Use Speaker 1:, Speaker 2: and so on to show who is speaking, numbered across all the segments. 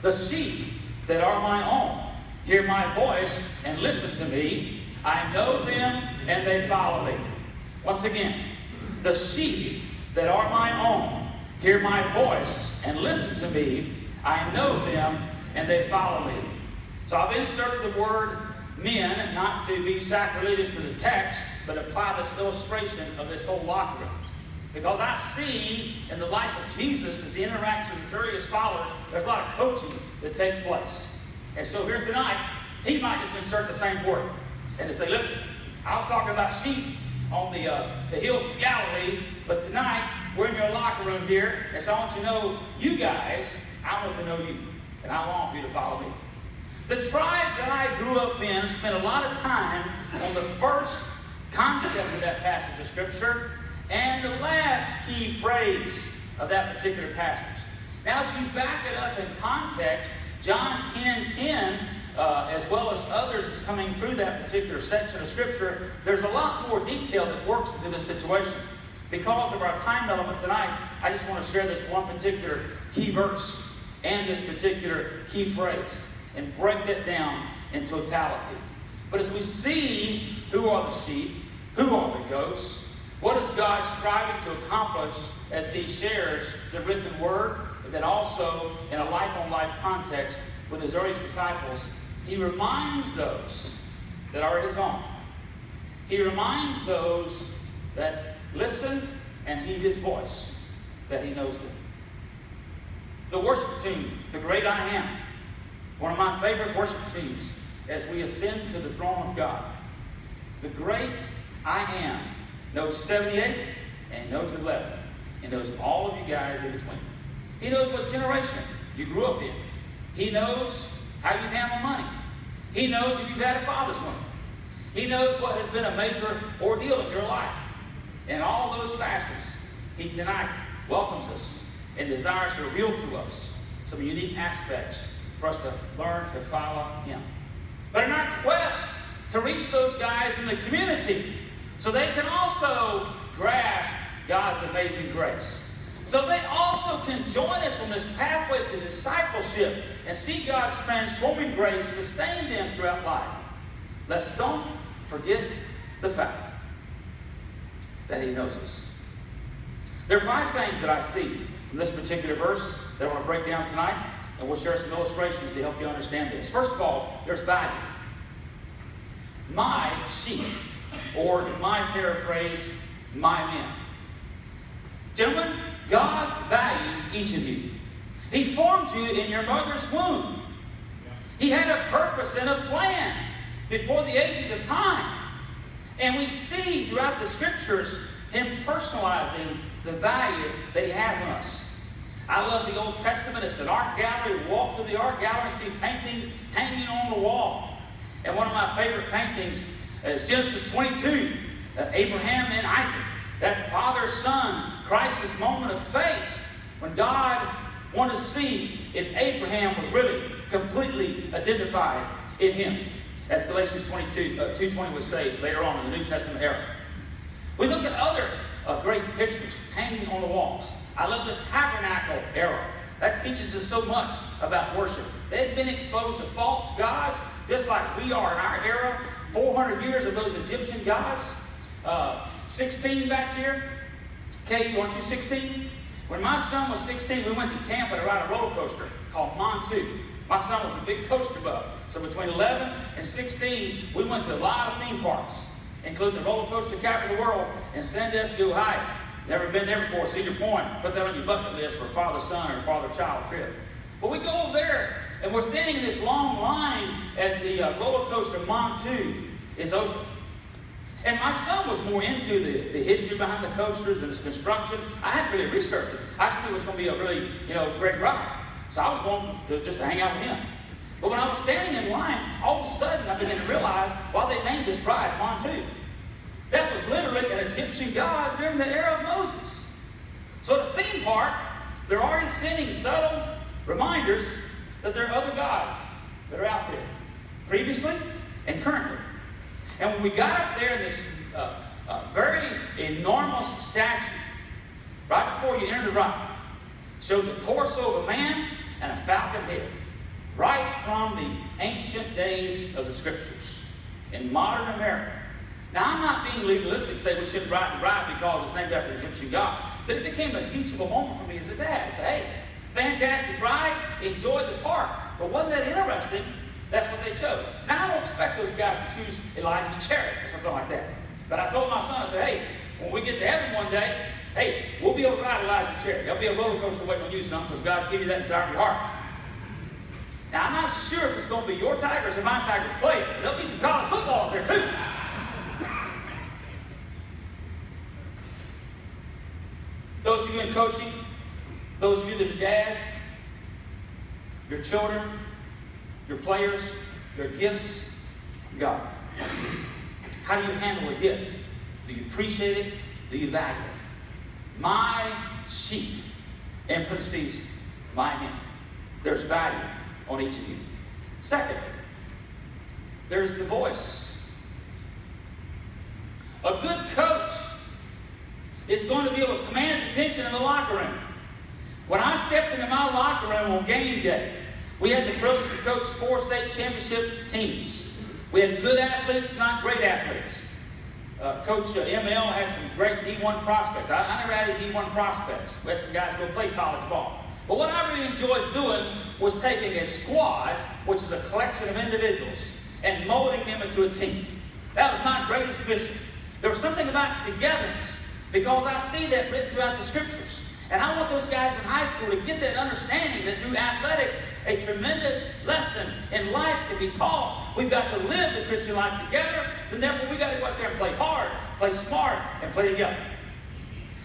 Speaker 1: The sheep that are my own hear my voice and listen to me. I know them and they follow me. Once again, the sheep that are my own hear my voice and listen to me. I know them and they follow me. So I've inserted the word men, not to be sacrilegious to the text, but apply this illustration of this whole locker room. Because I see in the life of Jesus, as he interacts with his various followers, there's a lot of coaching that takes place. And so here tonight, he might just insert the same word. And to say, listen, I was talking about sheep on the hills of Galilee, but tonight we're in your locker room here, and so I want you to know, you guys, I want to know you, and I long for you to follow me. The tribe that I grew up in spent a lot of time on the first concept of that passage of Scripture and the last key phrase of that particular passage. Now, as you back it up in context, John 10:10, as well as others is coming through that particular section of Scripture, there's a lot more detail that works into this situation. Because of our time element tonight, I just want to share this one particular key verse and this particular key phrase and break that down in totality. But as we see who are the sheep, who are the goats, what is God striving to accomplish as he shares the written word, and then also in a life-on-life context with his earliest disciples, he reminds those that are his own. He reminds those that listen and heed his voice, that he knows them. The worship team, the Great I Am, one of my favorite worship teams as we ascend to the throne of God. The Great I Am knows 78 and he knows 11 and knows all of you guys in between. He knows what generation you grew up in. He knows how you handle money. He knows if you've had a father's money. He knows what has been a major ordeal in your life. In all those facets, he tonight welcomes us and desires to reveal to us some unique aspects for us to learn to follow him. But in our quest to reach those guys in the community so they can also grasp God's amazing grace, so they also can join us on this pathway to discipleship and see God's transforming grace sustain them throughout life, let's don't forget the fact that he knows us. There are 5 things that I see from this particular verse that I want to break down tonight, and we'll share some illustrations to help you understand this. First of all, there's value. My sheep, or in my paraphrase, my men. Gentlemen, God values each of you. He formed you in your mother's womb. He had a purpose and a plan before the ages of time. And we see throughout the Scriptures him personalizing the value that he has on us. I love the Old Testament. It's an art gallery. Walk through the art gallery and see paintings hanging on the wall. And one of my favorite paintings is Genesis 22, Abraham and Isaac. That father-son crisis moment of faith when God wanted to see if Abraham was really completely identified in him, as Galatians 2:20 would say later on in the New Testament era. We look at other great pictures hanging on the walls. I love the tabernacle era. That teaches us so much about worship. They had been exposed to false gods, just like we are in our era. 400 years of those Egyptian gods. 16 back here. Kay, aren't you 16? When my son was 16, we went to Tampa to ride a roller coaster called Montu. My son was a big coaster buff. So between 11 and 16, we went to a lot of theme parks, including the roller coaster capital of the world in Sandusky, Ohio. Never been there before, Cedar Point. Put that on your bucket list for a father-son or father-child trip. But we go over there, and we're standing in this long line as the roller coaster Montu is open. And my son was more into the history behind the coasters and its construction. I hadn't really researched it. I just knew it was going to be a really, great ride. So I was going just to hang out with him. But when I was standing in line, all of a sudden I began to realize why they named this ride Montu. That was literally an Egyptian god during the era of Moses. So the theme park, they're already sending subtle reminders that there are other gods that are out there, previously and currently. And when we got up there in this very enormous statue, right before you enter the ride, showed the torso of a man and a falcon head. right from the ancient days of the Scriptures in modern America. Now, I'm not being legalistic, say we shouldn't ride the ride because it's named after the Egyptian God. But it became a teachable moment for me as a dad. Say, hey, fantastic ride, enjoyed the park. But wasn't that interesting? That's what they chose. Now, I don't expect those guys to choose Elijah's chariot or something like that. But I told my son, I said, hey, when we get to heaven one day, hey, we'll be able to ride Elijah's chariot. There'll be a roller coaster waiting on you, son, because God's give you that desire of your heart. Now, I'm not so sure if it's going to be your Tigers or my Tigers playing, but there'll be some college football up there, too. Those of you in coaching, those of you that are dads, your children, your players, your gifts, God. How do you handle a gift? Do you appreciate it? Do you value it? My sheep, in parentheses, my men. There's value on each of you. Second, there's the voice. A good coach is going to be able to command attention in the locker room. When I stepped into my locker room on game day, we had the privilege to coach 4 state championship teams. We had good athletes, not great athletes. Coach ML had some great D1 prospects. I never had any D1 prospects. We had some guys go play college ball. But what I really enjoyed doing was taking a squad, which is a collection of individuals, and molding them into a team. That was my greatest mission. There was something about togetherness, because I see that written throughout the Scriptures. And I want those guys in high school to get that understanding that through athletics, a tremendous lesson in life can be taught. We've got to live the Christian life together, and therefore we've got to go out there and play hard, play smart, and play together.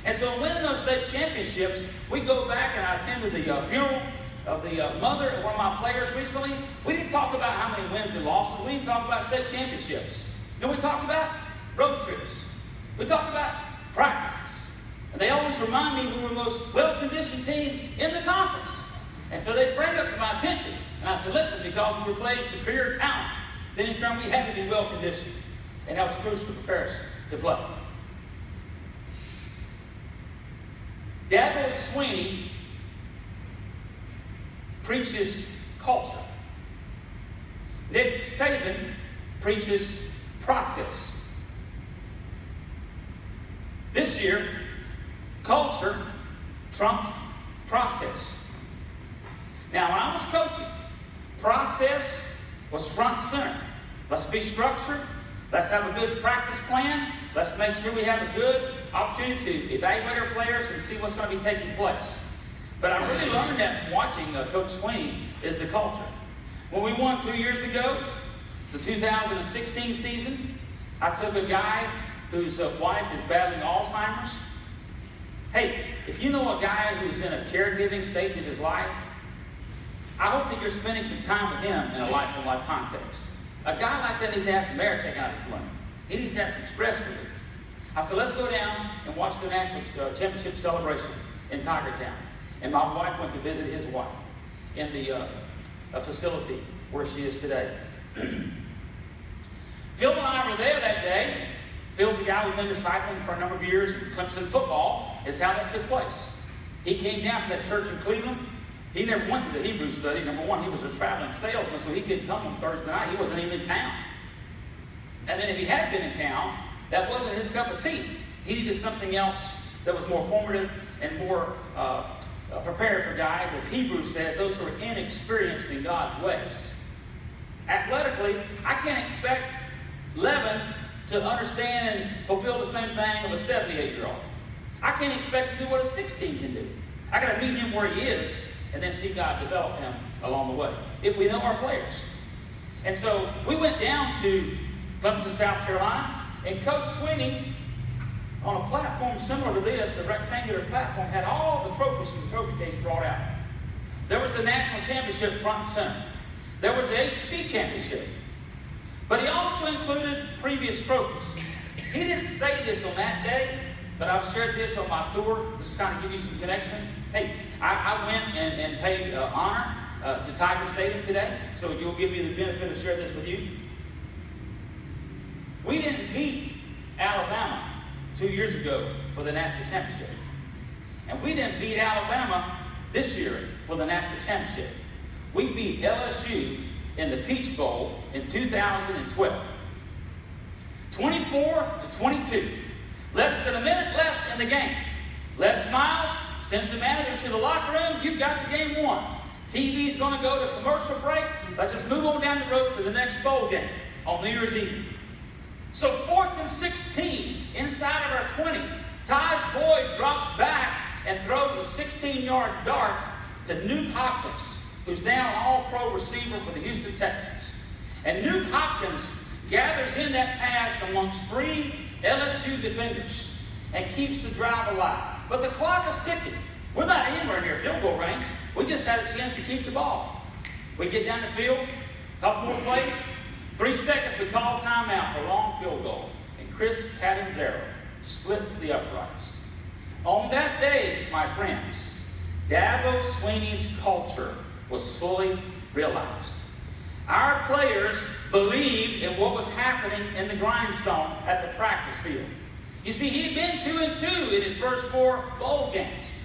Speaker 1: And so winning those state championships, we go back, and I attended the funeral of the mother of one of my players recently. We didn't talk about how many wins and losses. We didn't talk about state championships. You know what we talked about? Road trips. We talked about practices. And they always remind me we were the most well-conditioned team in the conference. And so they bring it up to my attention. And I said, listen, because we were playing superior talent, then in turn we had to be well-conditioned. And that was crucial to prepare us to play. Dabo Swinney preaches culture. Nick Saban preaches process. This year, culture trumped process. Now, when I was coaching, process was front and center. Let's be structured. Let's have a good practice plan. Let's make sure we have a good opportunity to evaluate our players and see what's going to be taking place. But I really learned that from watching Coach Swinney is the culture. When we won 2 years ago, the 2016 season, I took a guy whose wife is battling Alzheimer's. Hey, if you know a guy who's in a caregiving stage of his life, I hope that you're spending some time with him in a life-on-life context. A guy like that needs to have some air taken out of his blood. He needs to have some stress relief. I said, let's go down and watch the national championship celebration in Tigertown. And my wife went to visit his wife in the facility where she is today. Phil and I were there that day. Phil's a guy we've been discipling for a number of years in Clemson football, is how that took place. He came down to that church in Cleveland. He never went to the Hebrew study. Number one, he was a traveling salesman, so he couldn't come on Thursday night. He wasn't even in town. And then if he had been in town, that wasn't his cup of tea. He needed something else that was more formative and more prepared for guys, as Hebrews says, those who are inexperienced in God's ways. Athletically, I can't expect Levin to understand and fulfill the same thing of a 78-year-old. I can't expect to do what a 16 can do. I got to meet him where he is and then see God develop him along the way, if we know our players. And so we went down to Clemson, South Carolina, and Coach Swinney, on a platform similar to this, a rectangular platform, had all the trophies from the trophy case brought out. There was the national championship front and center. There was the ACC championship. But he also included previous trophies. He didn't say this on that day, but I've shared this on my tour, just to kind of give you some connection. Hey, I went and paid honor to Tiger Stadium today, so you'll give me the benefit of sharing this with you. We didn't beat Alabama 2 years ago for the national championship. And we didn't beat Alabama this year for the national championship. We beat LSU in the Peach Bowl in 2012. 24-22. Less than a minute left in the game. Les Miles sends the managers to the locker room. You've got the game won. TV's going to go to commercial break. Let's just move on down the road to the next bowl game on New Year's Eve. So 4th and 16 inside of our 20. Taj Boyd drops back and throws a 16-yard dart to Nuke Hopkins, who's now an all-pro receiver for the Houston Texans. And Nuke Hopkins gathers in that pass amongst 3 LSU defenders and keeps the drive alive. But the clock is ticking. We're not anywhere near field goal range. We just had a chance to keep the ball. We get down the field, a couple more plays. 3 seconds, we call timeout for a long field goal. And Chris Catanzaro split the uprights. On that day, my friends, Dabo Swinney's culture was fully realized. Our players believed in what was happening in the grindstone at the practice field. You see, he had been 2-2 in his first 4 bowl games.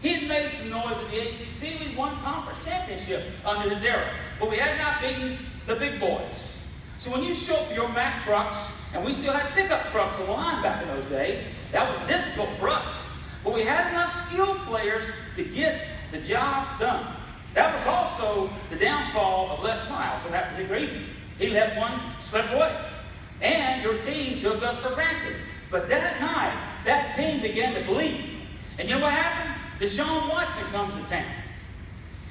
Speaker 1: He had made some noise in the ACC. We won conference championship under his era. But we had not beaten the big boys. So when you show up your Mack trucks, and we still had pickup trucks on the line back in those days, that was difficult for us. But we had enough skilled players to get the job done. That was also the downfall of Les Miles on that particular evening. He let one slip away. And your team took us for granted. But that night, that team began to bleed. And you know what happened? Deshaun Watson comes to town.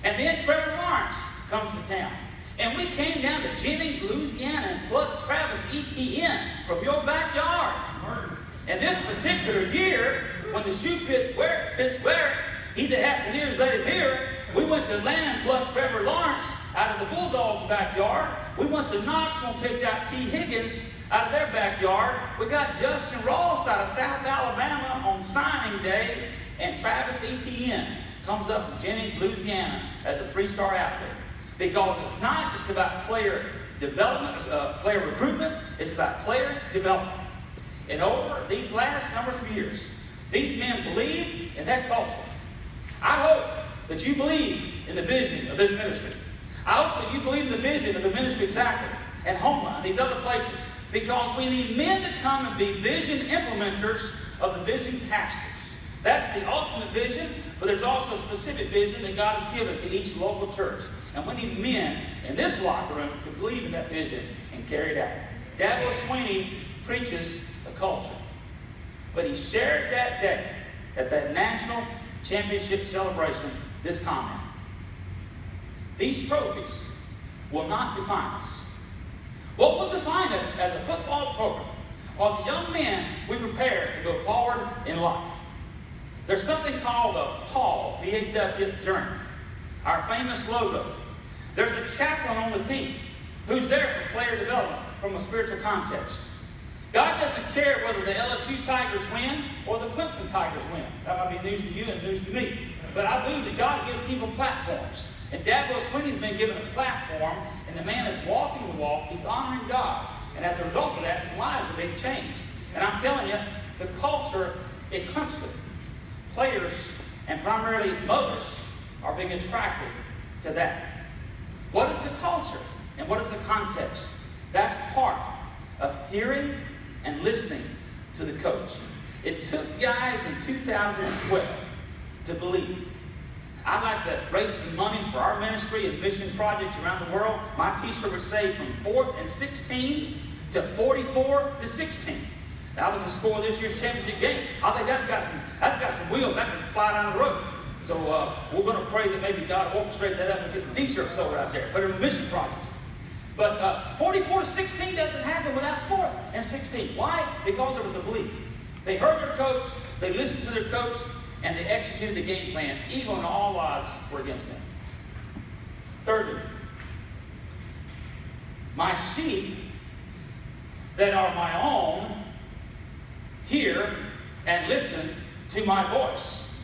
Speaker 1: And then Trevor Lawrence comes to town. And we came down to Jennings, Louisiana, and plucked Travis Etienne from your backyard. And this particular year, when the shoe fits where he that hath the ears let him hear, we went to Atlanta and plucked Trevor Lawrence out of the Bulldogs' backyard. We went to Knoxville and picked out T. Higgins out of their backyard. We got Justin Ross out of South Alabama on signing day. And Travis Etienne comes up from Jennings, Louisiana as a 3-star athlete. Because it's not just about player development, player recruitment, it's about player development. And over these last numbers of years, these men believe in that culture. I hope that you believe in the vision of this ministry. I hope that you believe in the vision of the ministry of Zachary and Homeland and these other places. Because we need men to come and be vision implementers of the vision casters. That's the ultimate vision, but there's also a specific vision that God has given to each local church. And we need men in this locker room to believe in that vision and carry it out. Dabo Swinney preaches a culture. But he shared that day at that national championship celebration this comment. These trophies will not define us. What will define us as a football program are the young men we prepare to go forward in life. There's something called a PAW, P-A-W, journey, our famous logo. There's a chaplain on the team who's there for player development from a spiritual context. God doesn't care whether the LSU Tigers win or the Clemson Tigers win. That might be news to you and news to me. But I believe that God gives people platforms. And Dabo Swinney's been given a platform, and the man is walking the walk. He's honoring God. And as a result of that, some lives are being changed. And I'm telling you, the culture at Clemson, players and primarily mothers are being attracted to that. What is the culture and what is the context? That's part of hearing and listening to the coach. It took guys in 2012 to believe. I'd like to raise some money for our ministry and mission projects around the world. My t-shirt would say from 4th and 16 to 44 to 16. That was the score of this year's championship game. I think that's got some wheels that can fly down the road. So we're going to pray that maybe God will orchestrate that up and get some t-shirts sold out there. Put it in mission projects. But 44 to 16 doesn't happen without 4th and 16. Why? Because there was a belief. They heard their coach, they listened to their coach, and they executed the game plan, even when all odds were against them. Thirdly, my sheep that are my own hear and listen to my voice,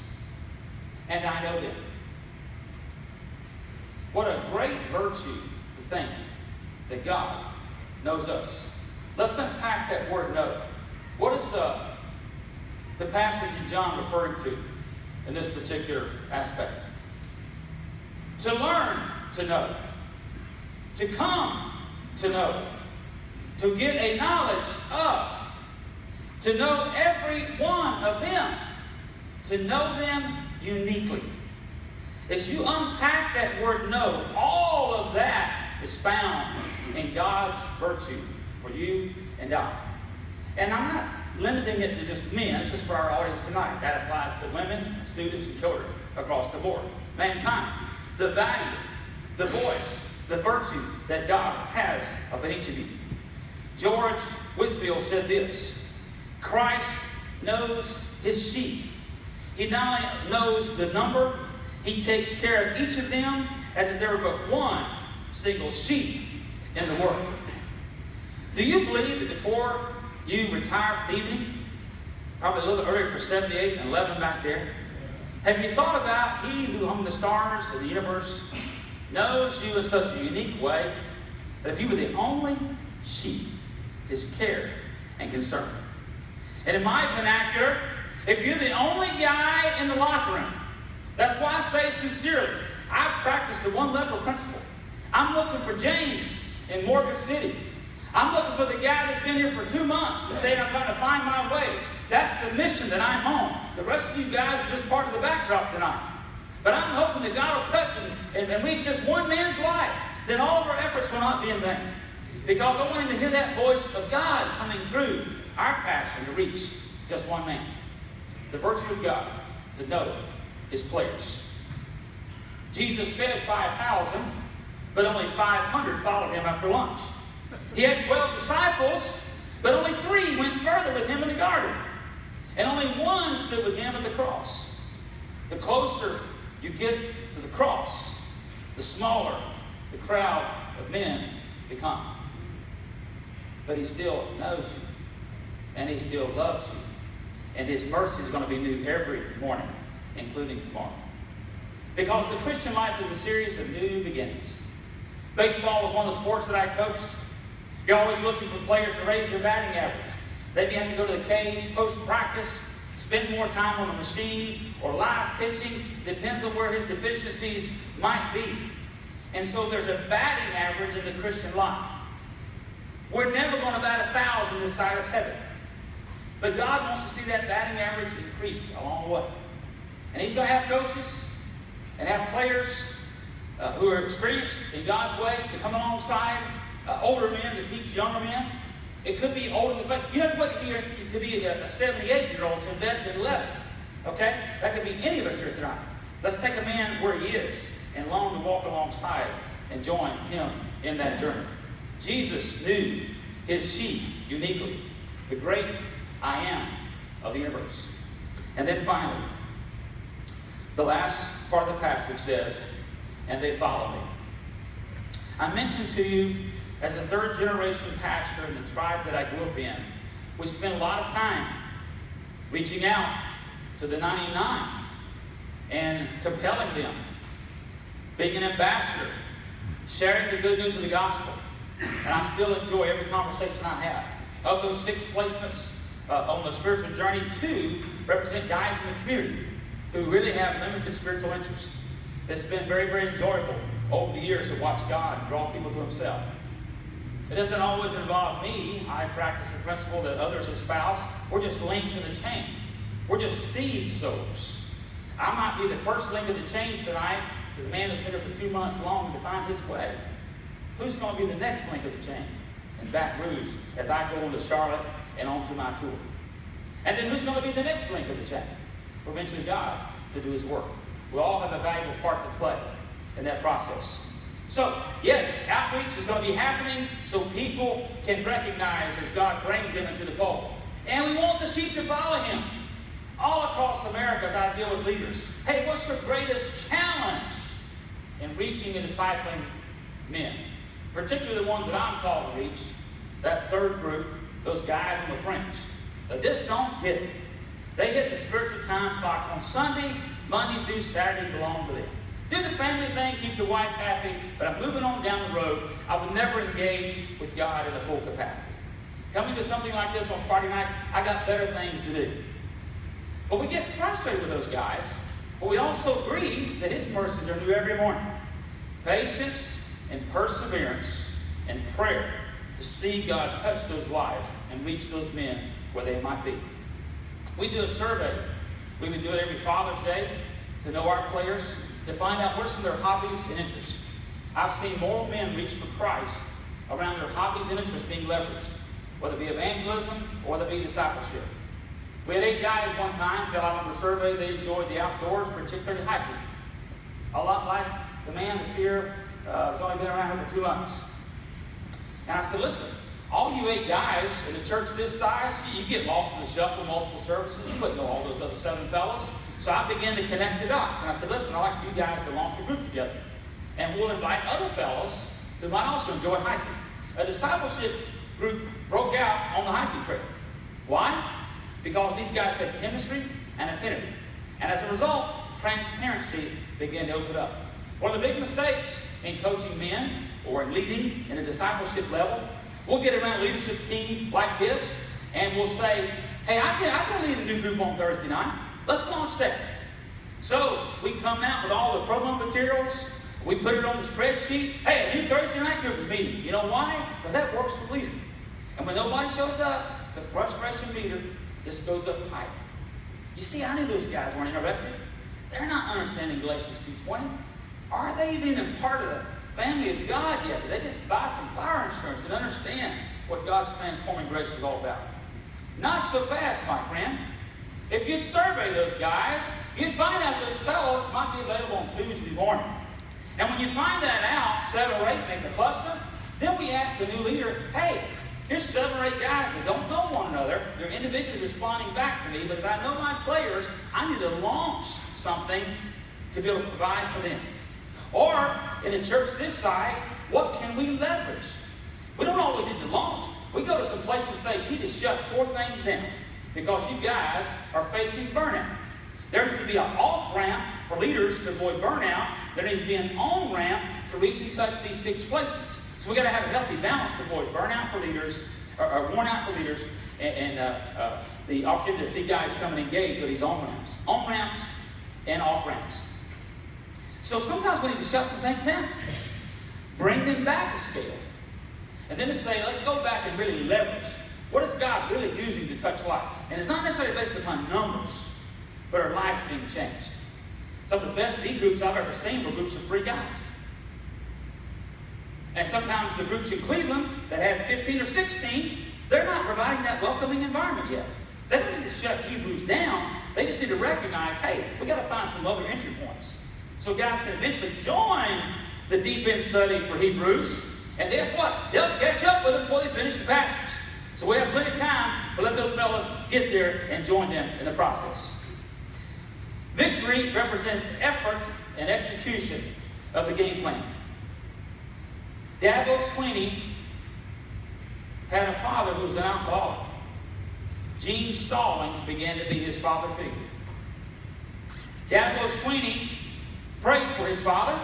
Speaker 1: and I know them. What a great virtue to think that God knows us. Let's unpack that word know. What is the passage of John referring to in this particular aspect? To learn to know, to come to know, to get a knowledge of, to know every one of them, to know them uniquely. As you unpack that word know, all of that is found in God's virtue for you and I. And I'm not limiting it to just men. It's just for our audience tonight. That applies to women, students, and children across the board. Mankind. The value, the voice, the virtue that God has of each of you. George Whitefield said this: Christ knows his sheep. He not only knows the number, he takes care of each of them as if there were but one single sheep in the world. Do you believe that before you retire for the evening, probably a little earlier for 78 and 11 back there, have you thought about he who hung the stars of the universe knows you in such a unique way that if you were the only sheep, his care and concern? And in my vernacular, if you're the only guy in the locker room, that's why I say sincerely, I practice the one level principle. I'm looking for James in Morgan City. I'm looking for the guy that's been here for 2 months to say I'm trying to find my way. That's the mission that I'm on. The rest of you guys are just part of the backdrop tonight. But I'm hoping that God will touch and reach just one man's life. Then all of our efforts will not be in vain. Because I want him to hear that voice of God coming through our passion to reach just one man. The virtue of God to know his players. Jesus fed 5,000, but only 500 followed him after lunch. He had 12 disciples, but only 3 went further with him in the garden. And only 1 stood with him at the cross. The closer you get to the cross, the smaller the crowd of men become. But he still knows you, and he still loves you. And his mercy is going to be new every morning, including tomorrow. Because the Christian life is a series of new beginnings. Baseball was one of the sports that I coached. You're always looking for players to raise their batting average. They may have to go to the cage post-practice, spend more time on the machine, or live pitching. Depends on where his deficiencies might be. And so there's a batting average in the Christian life. We're never going to bat 1,000 this side of heaven. But God wants to see that batting average increase along the way. And he's going to have coaches and have players who are experienced in God's ways to come alongside older men to teach younger men. It could be older. You don't have to be a 78-year-old to invest in 11. Okay? That could be any of us here tonight. Let's take a man where he is and long to walk alongside and join him in that journey. Jesus knew his sheep uniquely. The great I am of the universe. And then finally, the last part of the passage says, and they follow me. I mentioned to you, as a third-generation pastor in the tribe that I grew up in, we spent a lot of time reaching out to the 99 and compelling them, being an ambassador, sharing the good news of the gospel. And I still enjoy every conversation I have. Of those 6 placements on the spiritual journey, 2 represent guys in the community who really have limited spiritual interest. It's been very, very enjoyable over the years to watch God draw people to himself. It doesn't always involve me. I practice the principle that others espouse. We're just links in the chain. We're just seed sowers. I might be the first link in the chain tonight to the man who's been here for 2 months long to find his way. Who's going to be the next link of the chain in Baton Rouge as I go into Charlotte and on to my tour? And then who's going to be the next link of the chain? Eventually God to do his work. We all have a valuable part to play in that process. So, yes, outreach is going to be happening so people can recognize as God brings them into the fold. And we want the sheep to follow him. All across America as I deal with leaders. Hey, what's your greatest challenge in reaching and discipling men? Particularly the ones that I'm called to reach. That third group, those guys on the fringe. They just don't get it. They hit the spiritual time clock on Sunday, Monday through Saturday belong to them. Do the family thing, keep the wife happy, but I'm moving on down the road. I would never engage with God in a full capacity. Coming to something like this on Friday night, I got better things to do. But we get frustrated with those guys, but we also agree that his mercies are new every morning. patience and perseverance and prayer to see God touch those lives and reach those men where they might be. We do a survey. We would do it every Father's Day to know our players, to find out what are some of their hobbies and interests. I've seen more men reach for Christ around their hobbies and interests being leveraged, whether it be evangelism or whether it be discipleship. We had 8 guys one time fill out on the survey. They enjoyed the outdoors, particularly hiking. A lot like the man that's here, has only been around here for 2 months. And I said, listen, all you 8 guys in a church this size, you get lost in the shuffle of multiple services. You wouldn't know all those other 7 fellows. So I began to connect the dots. And I said, listen, I'd like for you guys to launch a group together. And we'll invite other fellows who might also enjoy hiking. A discipleship group broke out on the hiking trail. Why? Because these guys had chemistry and affinity. And as a result, transparency began to open up. One of the big mistakes in coaching men or in leading in a discipleship level, we'll get around a leadership team like this and we'll say, hey, I can lead a new group on Thursday night. Let's launch that. So we come out with all the promo materials. We put it on the spreadsheet. Hey, a new Thursday night group is meeting. You know why? Because that works for leaders. And when nobody shows up, the frustration meter just goes up higher. You see, I knew those guys weren't interested. They're not understanding Galatians 2:20. Are they even a part of the family of God yet? Did they just buy some fire insurance and understand what God's transforming grace is all about? Not so fast, my friend. If you'd survey those guys, you'd find out those fellows might be available on Tuesday morning. And when you find that out, 7 or 8 make a cluster, then we ask the new leader, hey, here's 7 or 8 guys that don't know one another. They're individually responding back to me, but if I know my players, I need to launch something to be able to provide for them. Or, in a church this size, what can we leverage? We don't always need to launch. We go to some place and say, you need to shut 4 things down because you guys are facing burnout. There needs to be an off-ramp for leaders to avoid burnout. There needs to be an on-ramp to reach and touch these 6 places. So we've got to have a healthy balance to avoid burnout for leaders, or worn out for leaders, and the opportunity to see guys come and engage with these on-ramps. On-ramps and off-ramps. So sometimes we need to shut some things down. Bring them back a scale. And then to say, let's go back and really leverage. What is God really using to touch lives? And it's not necessarily based upon numbers, but our lives being changed. Some of the best lead groups I've ever seen were groups of 3 guys. And sometimes the groups in Cleveland that had 15 or 16, they're not providing that welcoming environment yet. They don't need to shut Hebrews down. They just need to recognize, hey, we've got to find some other entry points. So guys can eventually join the deep end study for Hebrews. And guess what? They'll catch up with them before they finish the passage. So we have plenty of time to let those fellows get there and join them in the process. Victory represents effort and execution of the game plan. Dabo Swinney had a father who was an alcoholic. Gene Stallings began to be his father figure. Dabo Swinney prayed for his father,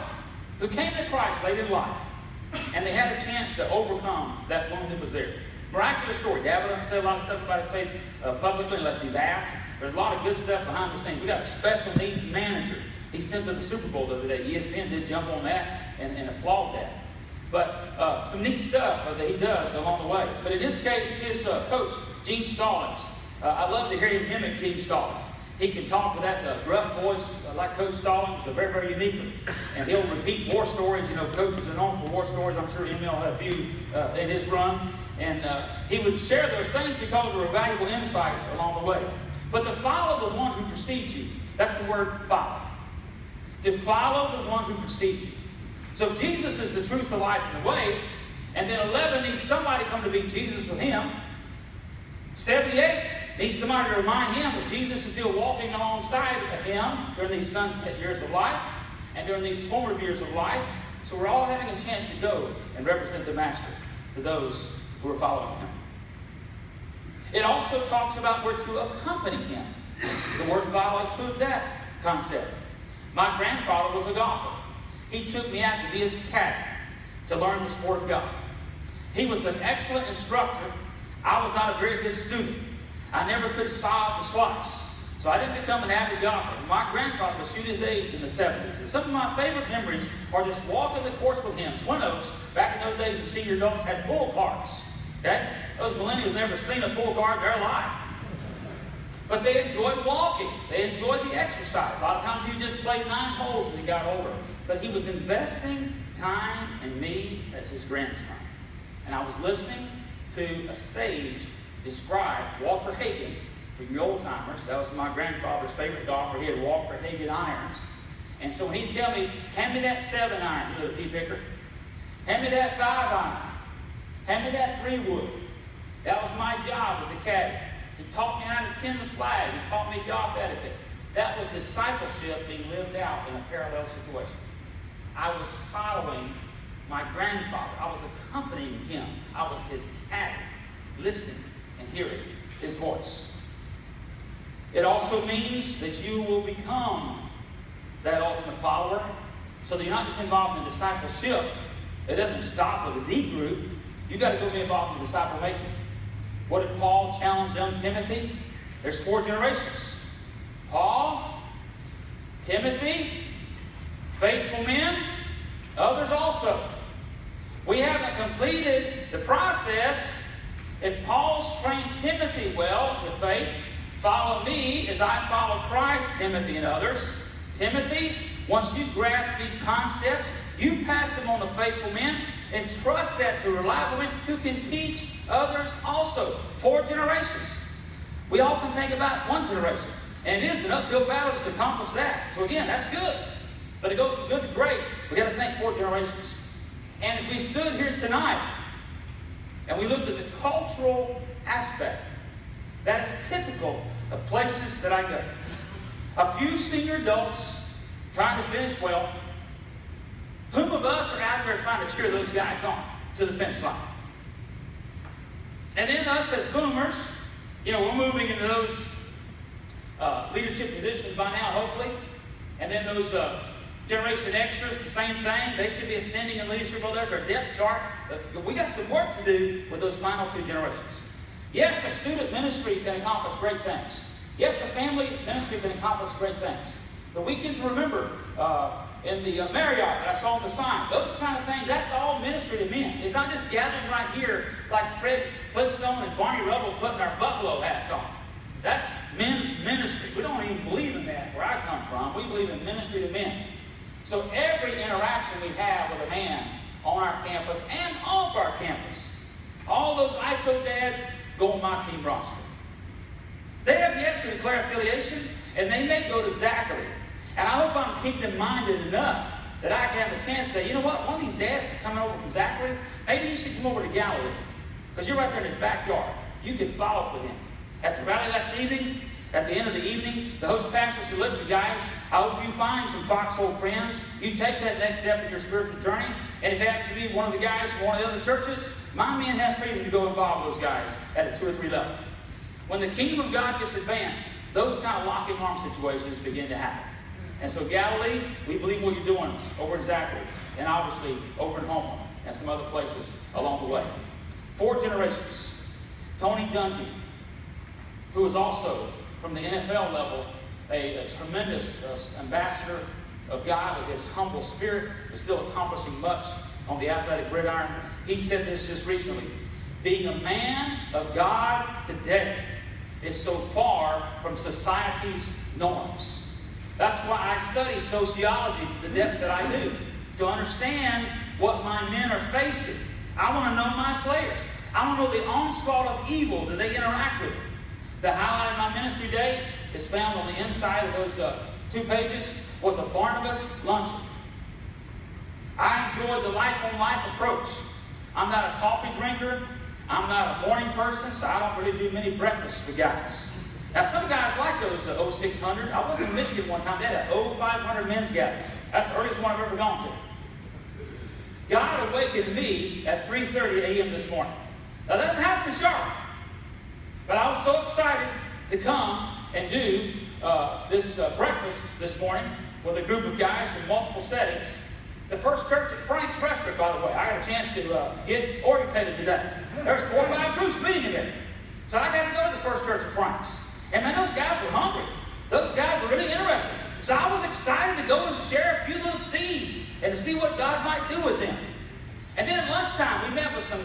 Speaker 1: who came to Christ late in life, and they had a chance to overcome that wound that was there. Miraculous story. Dabo doesn't say a lot of stuff about his faith publicly unless he's asked. There's a lot of good stuff behind the scenes. We got a special needs manager. He sent to the Super Bowl the other day. ESPN did jump on that and applaud that. But some neat stuff that he does along the way. But in this case, his coach, Gene Stallings, I love to hear him mimic Gene Stallings. He can talk with that gruff voice like Coach Stallings, very, very uniquely. And he'll repeat war stories. You know, coaches are known for war stories. I'm sure Emil had a few in his run. And he would share those things because there were valuable insights along the way. But to follow the one who precedes you, that's the word follow. To follow the one who precedes you. So if Jesus is the truth, the life, and the way, and then 11 needs somebody to come to be Jesus with him, 78 needs somebody to remind him that Jesus is still walking alongside of him during these sunset years of life and during these formative years of life. So we're all having a chance to go and represent the Master to those who are following him. It also talks about where to accompany him. The word follow includes that concept. My grandfather was a golfer. He took me out to be his caddy to learn the sport of golf. He was an excellent instructor. I was not a very good student. I never could solve the slice. So I didn't become an avid golfer. My grandfather would shoot his age in the 70s. And some of my favorite memories are just walking the course with him. Twin Oaks, back in those days, the senior adults had pull carts. Okay? Those millennials never seen a pull cart in their life. But they enjoyed walking. They enjoyed the exercise. A lot of times he just played 9 holes as he got older. But he was investing time in me as his grandson. And I was listening to a sage describe Walter Hagen. For you old timers, that was my grandfather's favorite golfer. He had Walter Hagen irons. And so when he'd tell me, hand me that 7-iron, little pea picker. Hand me that 5-iron. Hand me that 3-wood. That was my job as a caddy. He taught me how to tend the flag. He taught me golf etiquette. That was discipleship being lived out in a parallel situation. I was following my grandfather. I was accompanying him. I was his caddy, listening and hearing his voice. It also means that you will become that ultimate follower, so that you're not just involved in discipleship. It doesn't stop with a D group. You've got to go be involved in disciple making. What did Paul challenge young Timothy? There's 4 generations. Paul, Timothy, faithful men, others also. We haven't completed the process. If Paul's trained Timothy well in the faith, follow me as I follow Christ, Timothy and others. Timothy, once you grasp these concepts, you pass them on to faithful men and trust that to reliable men who can teach others also. 4 generations. We often think about 1 generation, and it is an uphill battle to accomplish that. So again, that's good. But to go from good to great, we've got to think 4 generations. And as we stood here tonight, and we looked at the cultural aspect, that is typical of places that I go. A few senior adults trying to finish well. Whom of us are out there trying to cheer those guys on to the finish line? And then us as boomers, we're moving into those leadership positions by now, hopefully. And then those Generation Xers, the same thing. They should be ascending in leadership. Well, there's our depth chart. But we got some work to do with those final 2 generations. Yes, a student ministry can accomplish great things. Yes, a family ministry can accomplish great things. The weekends, remember, in the Marriott that I saw on the sign, those kind of things, that's all ministry to men. It's not just gathering right here like Fred Flintstone and Barney Rubble putting our buffalo hats on. That's men's ministry. We don't even believe in that where I come from. We believe in ministry to men. So every interaction we have with a man on our campus and off our campus, all those ISO dads go on my team roster. They have yet to declare affiliation, and they may go to Zachary. And I hope I'm kingdom-minded enough that I can have a chance to say, you know what, one of these dads is coming over from Zachary. Maybe he should come over to Galilee, because you're right there in his backyard. You can follow up with him. At the rally last evening, at the end of the evening, the host pastor said, listen, guys, I hope you find some foxhole friends. You take that next step in your spiritual journey. And if it happens to be one of the guys from one of the other churches, my men have freedom to go involve those guys at a 2 or 3 level. When the kingdom of God gets advanced, those kind of locking arm situations begin to happen. And so Galilee, we believe what you're doing over in Zachary, and obviously over in Homer, and some other places along the way. 4 generations. Tony Dungy, who is also from the NFL level, a tremendous ambassador of God with his humble spirit, is still accomplishing much on the athletic gridiron. He said this just recently. Being a man of God today is so far from society's norms. That's why I study sociology to the depth that I do, to understand what my men are facing. I want to know my players. I want to know the onslaught of evil that they interact with. The highlight of my ministry day is found on the inside of those 2 pages, was a Barnabas luncheon. I enjoyed the life-on-life approach. I'm not a coffee drinker. I'm not a morning person, so I don't really do many breakfasts for guys. Now, some guys like those 0600. I was in Michigan one time. They had a 0500 men's gathering. That's the earliest one I've ever gone to. God awakened me at 3:30 a.m. this morning. Now, that didn't happen in Charlotte. But I was so excited to come and do this breakfast this morning with a group of guys from multiple settings. The first church at Frank's Restaurant, by the way. I got a chance to get orientated today. There's 4 or 5 groups meeting in there. So I got to go to the first church at Frank's. And man, those guys were hungry. Those guys were really interested. So I was excited to go and share a few little seeds and to see what God might do with them. And then at lunchtime, we met with some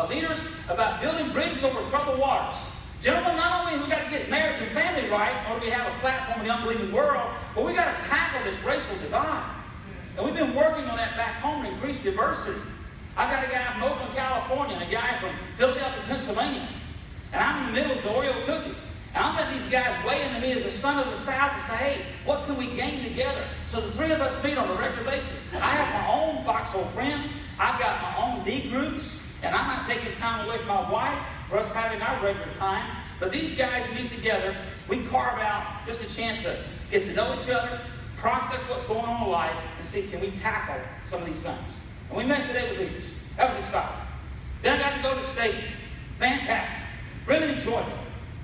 Speaker 1: leaders about building bridges over troubled waters. Gentlemen, not only have we got to get marriage and family right in order to have a platform in the unbelieving world, but we got to tackle this racial divide. And we've been working on that back home to increase diversity. I've got a guy from Oakland, California, and a guy from Philadelphia, Pennsylvania. And I'm in the middle of the Oreo cookie. And I'm letting these guys weigh into me as a son of the South and say, hey, what can we gain together? So the three of us meet on a regular basis. I have my own Foxhole friends. I've got my own D groups. And I'm not taking time away from my wife for us having our regular time. But these guys meet together. We carve out just a chance to get to know each other, process what's going on in life, and see, can we tackle some of these things? And we met today with leaders. That was exciting. Then I got to go to state. Fantastic. Really enjoyed it.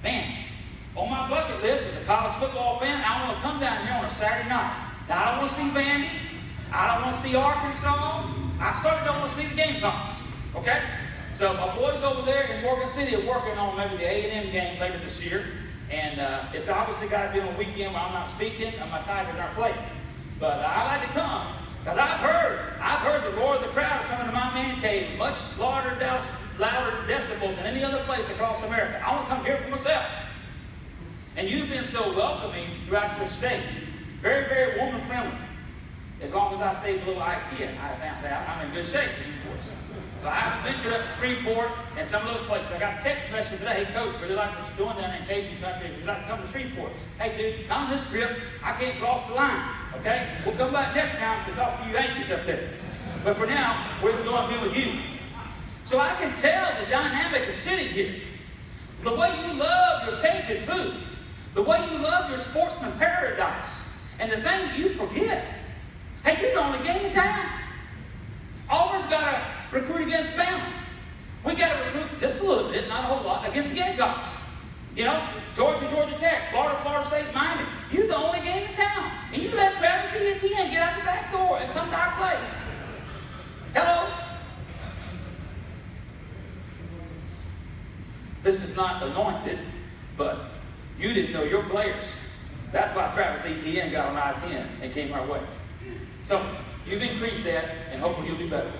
Speaker 1: Man, on my bucket list as a college football fan, I want to come down here on a Saturday night. Now, I don't want to see Vandy. I don't want to see Arkansas. I certainly don't want to see the Gamecocks. Okay? So my boys over there in Morgan City are working on maybe the A&M game later this year. And it's obviously got to be on a weekend when I'm not speaking and my Tigers aren't playing. But I like to come because I've heard the roar of the crowd coming to my man cave much louder decibels than any other place across America. I want to come hear for myself. And you've been so welcoming throughout your state. Very, very woman-friendly. As long as I stay below IT, I found out I'm in good shape. So I ventured up to Shreveport and some of those places. I got a text message today, hey coach, really like what you're doing down in Cajun country. Would you like to come to Shreveport? Hey dude, not on this trip. I can't cross the line. Okay? We'll come back next time to talk to you Yankees up there. But for now, we're enjoying being with you. So I can tell the dynamic is sitting here. The way you love your Cajun food. The way you love your sportsman paradise. And the thing that you forget. Hey, you're the only game in town. Auburn's got to recruit against Bama. We got to recruit just a little bit, not a whole lot, against the Gamecocks. You know, Georgia, Georgia Tech, Florida, Florida State, Miami. You're the only game in town. And you let Travis Etienne get out the back door and come to our place. Hello? This is not anointed, but you didn't know your players. That's why Travis Etienne got on I-10 and came our way. So, you've increased that, and hopefully you'll do better.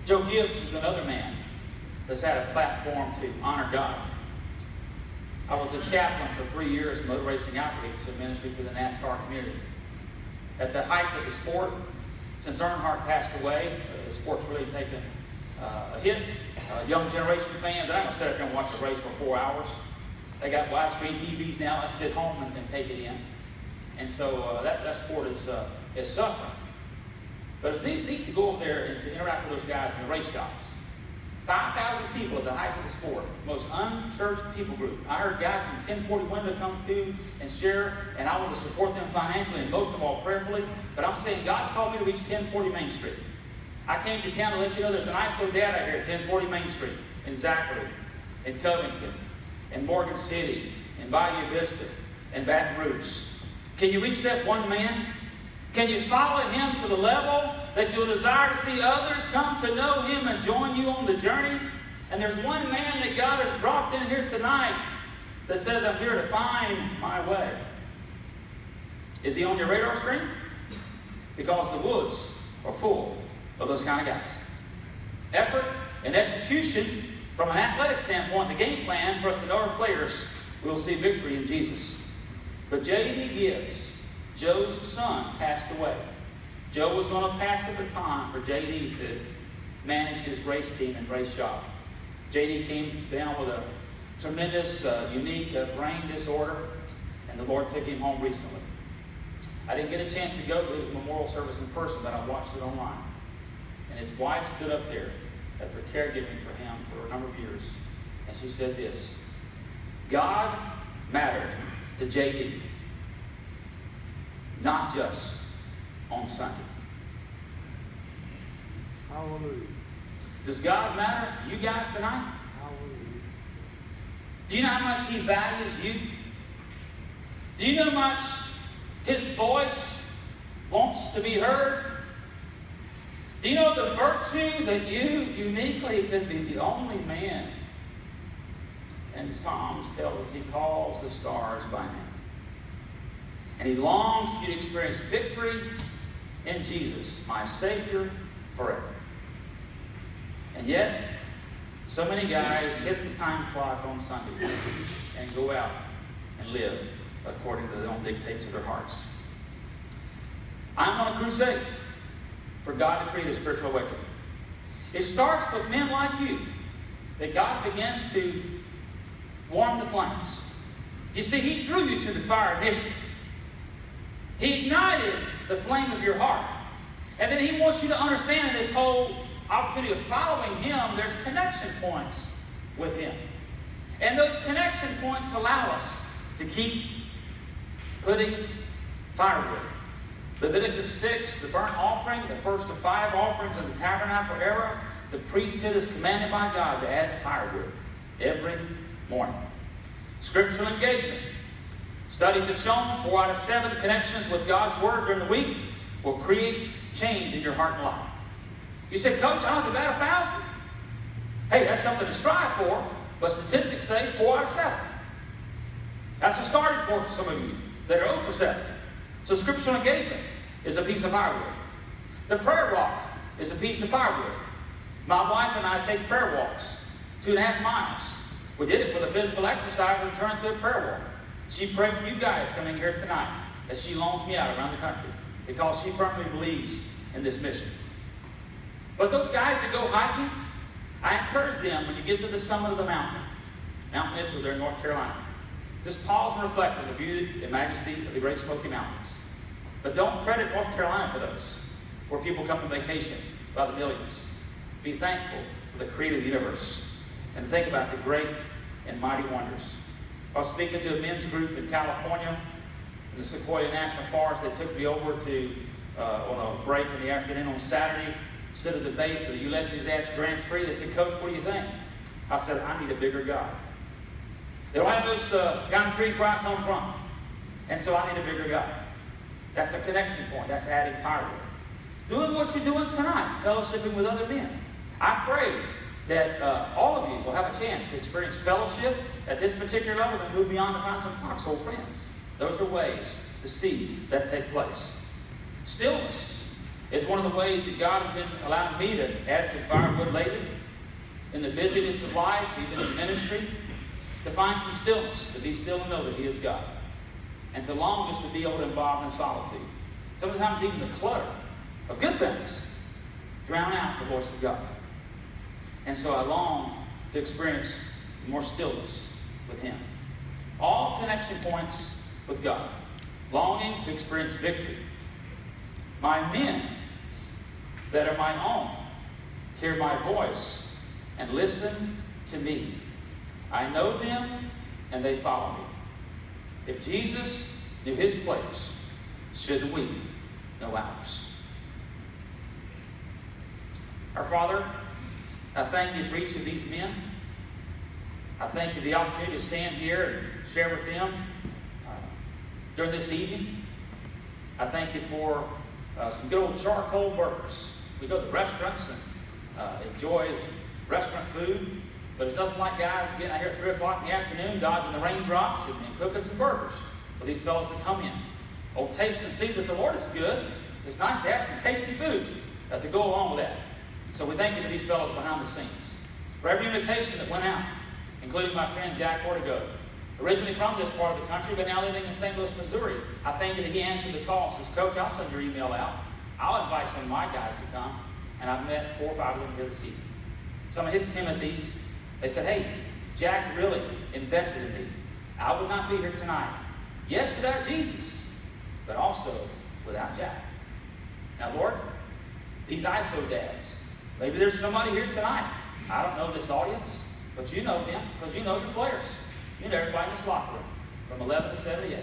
Speaker 1: Joe Gibbs is another man that's had a platform to honor God. I was a chaplain for 3 years in motor racing outreach and ministry to the NASCAR community. At the height of the sport, since Earnhardt passed away, the sport's really taken a hit. Young generation fans, I don't sit up here and watch a race for 4 hours. They got widescreen TVs now. I sit home and take it in. And so that sport is suffering. But it's neat to go over there and to interact with those guys in the race shops. 5,000 people at the height of the sport. Most unchurched people group. I heard guys from 1040 Window come through and share, and I want to support them financially and most of all prayerfully. But I'm saying God's called me to reach 1040 Main Street. I came to town to let you know there's an ISO dad out here at 1040 Main Street, in Zachary, in Covington, in Morgan City, in Bayou Vista, in Baton Rouge. Can you reach that one man? Can you follow him to the level that you'll desire to see others come to know him and join you on the journey? And there's one man that God has dropped in here tonight that says, I'm here to find my way. Is he on your radar screen? Because the woods are full of those kind of guys. Effort and execution from an athletic standpoint, the game plan for us to know our players, we'll see victory in Jesus. But J.D. Gibbs, Joe's son, passed away. Joe was going to pass the baton for J.D. to manage his race team and race shop. J.D. came down with a tremendous, unique brain disorder, and the Lord took him home recently. I didn't get a chance to go to his memorial service in person, but I watched it online. And his wife stood up there after caregiving for him for a number of years, and she said this: God mattered to J.D., not just on Sunday.
Speaker 2: Hallelujah.
Speaker 1: Does God matter to you guys tonight?
Speaker 2: Hallelujah.
Speaker 1: Do you know how much He values you? Do you know how much His voice wants to be heard? Do you know the virtue that you uniquely can be the only man and Psalms tells us he calls the stars by name. And he longs for you to experience victory in Jesus, my Savior, forever. And yet, so many guys hit the time clock on Sunday and go out and live according to their own dictates of their hearts. I'm on a crusade for God to create a spiritual awakening. It starts with men like you, that God begins to warm the flames. You see, he drew you to the fire initially. He ignited the flame of your heart. And then he wants you to understand in this whole opportunity of following him, there's connection points with him. And those connection points allow us to keep putting firewood. Leviticus 6, the burnt offering, the first of 5 offerings of the tabernacle era, the priesthood is commanded by God to add firewood every morning. Scriptural engagement. Studies have shown 4 out of 7 connections with God's Word during the week will create change in your heart and life. You say, Coach, I'll do about 1,000. Hey, that's something to strive for, but statistics say 4 out of 7. That's a starting point for some of you that are 0 for 7. So scriptural engagement is a piece of firewood. The prayer walk is a piece of firewood. My wife and I take prayer walks, 2.5 miles. We did it for the physical exercise and turned it into a prayer walk. She prayed for you guys coming here tonight as she loans me out around the country because she firmly believes in this mission. But those guys that go hiking, I encourage them when you get to the summit of the mountain, Mount Mitchell there in North Carolina, just pause and reflect on the beauty and majesty of the Great Smoky Mountains. But don't credit North Carolina for those, where people come to vacation by the millions. Be thankful for the creator of the universe and think about the great and mighty wonders. I was speaking to a men's group in California, in the Sequoia National Forest. They took me over to on a break in the afternoon on Saturday, stood at the base of the Ulysses S. Grant tree. They said, Coach, what do you think? I said, I need a bigger God. They don't have those kind of trees where I come from. And so I need a bigger God. That's a connection point. That's adding firewood. Doing what you're doing tonight, fellowshipping with other men. I pray that all of you will have a chance to experience fellowship at this particular level and move beyond to find some foxhole friends. Those are ways to see that take place. Stillness is one of the ways that God has been allowing me to add some firewood lately. In the busyness of life, even in ministry, to find some stillness, to be still and know that He is God. And to long just to be able to involve in solitude. Sometimes even the clutter of good things drown out the voice of God. And so I long to experience more stillness with Him. All connection points with God. Longing to experience victory. My men that are my own hear my voice and listen to me. I know them and they follow me. If Jesus knew His place, shouldn't we know ours? Our Father, I thank You for each of these men. I thank You for the opportunity to stand here and share with them during this evening. I thank You for some good old charcoal burgers. We go to restaurants and enjoy restaurant food, but it's nothing like guys getting out here at 3 o'clock in the afternoon, dodging the raindrops and cooking some burgers for these fellows that come in. Oh, taste and see that the Lord is good. It's nice to have some tasty food to go along with that. So we thank You for these fellows behind the scenes. For every invitation that went out, including my friend Jack Ortego, originally from this part of the country, but now living in St. Louis, Missouri. I thank You that he answered the call. Says, Coach, I'll send your email out. I'll invite some of my guys to come. And I've met 4 or 5 of them here this evening. Some of his Timothys, they said, hey, Jack really invested in me. I would not be here tonight. Yes, without Jesus, but also without Jack. Now, Lord, these ISO dads, maybe there's somebody here tonight. I don't know this audience, but You know them because You know your players. You know everybody in this locker room from 11 to 78.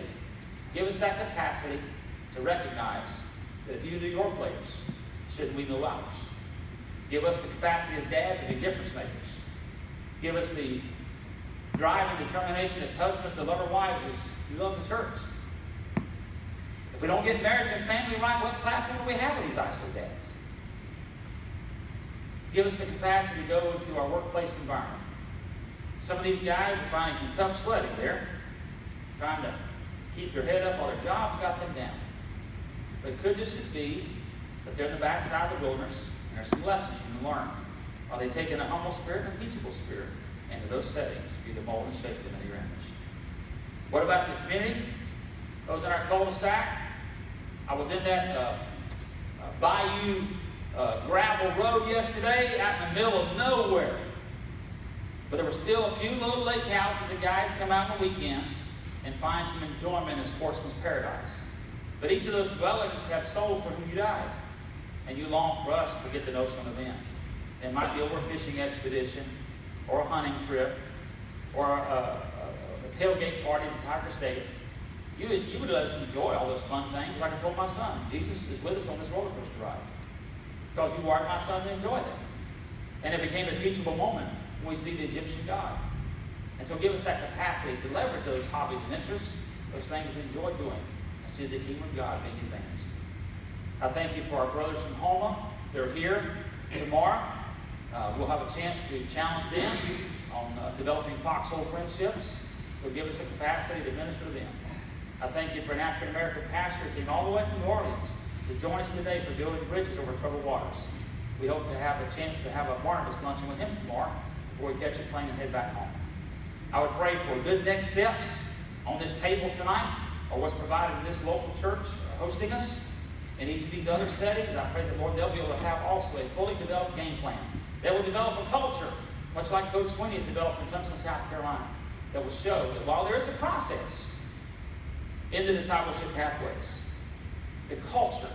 Speaker 1: Give us that capacity to recognize that if You knew Your players, shouldn't we know ours? Give us the capacity as dads to be difference makers. Give us the drive and determination as husbands to love our wives as we love the church. If we don't get marriage and family right, what platform do we have with these ISO dads? Give us the capacity to go into our workplace environment Some of these guys are finding some tough sledding there, trying to keep their head up while their jobs got them down. But could just be that they're in the backside of the wilderness, and there's some lessons you can learn while they take in a humble spirit and a teachable spirit into those settings for you to mold and shape them into your image. What about in the community? Those in our cul-de-sac. I was in that bayou gravel road yesterday out in the middle of nowhere. But there were still a few little lake houses that guys come out on the weekends and find some enjoyment in sportsman's paradise. But each of those dwellings have souls for whom you died. And you long for us to get to know some of them. It might be over a fishing expedition, or a hunting trip, or a tailgate party at the Tiger Stadium. You would let us enjoy all those fun things. Like I told my son, Jesus is with us on this roller coaster ride. Because you wired my son to enjoy that. And it became a teachable moment when we see the Egyptian God. And so give us that capacity to leverage those hobbies and interests, those things we enjoy doing, and see the kingdom of God being advanced. I thank you for our brothers from Houma. They're here tomorrow. We'll have a chance to challenge them on developing foxhole friendships. So give us a capacity to minister to them. I thank you for an African American pastor who came all the way from New Orleans to join us today for building bridges over troubled waters. We hope to have a chance to have a Barnabas luncheon with him tomorrow before we catch a plane and head back home. I would pray for good next steps on this table tonight, or what's provided in this local church hosting us. In each of these other settings, I pray that, Lord, they'll be able to have also a fully developed game plan. They will develop a culture, much like Coach Sweeney has developed in Clemson, South Carolina, that will show that while there is a process in the discipleship pathways, the culture,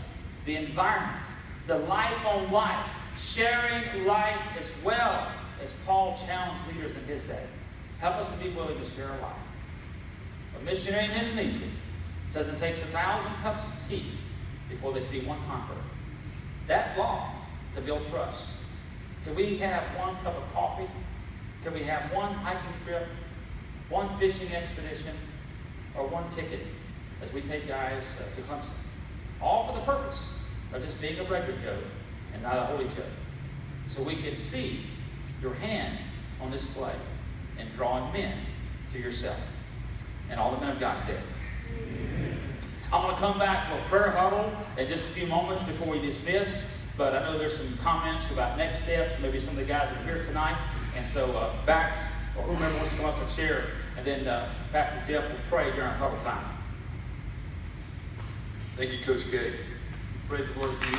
Speaker 1: the environment, the life on life, sharing life as well as Paul challenged leaders in his day. Help us to be willing to share our life. A missionary in Indonesia says it takes 1,000 cups of tea before they see one conqueror. That long to build trust. Could we have one cup of coffee? Could we have one hiking trip, one fishing expedition, or one ticket as we take guys to Clemson? All for the purpose of just being a regular Joe and not a holy Joe. So we could see your hand on display and drawing men to yourself. And all the men of God said. Amen. I'm going to come back for a prayer huddle in just a few moments before we dismiss. But I know there's some comments about next steps. Maybe some of the guys are here tonight. And so Bax or whomever wants to come up and share. And then Pastor Jeff will pray during our huddle time.
Speaker 3: Thank you, Coach K.
Speaker 1: Praise the Lord for you.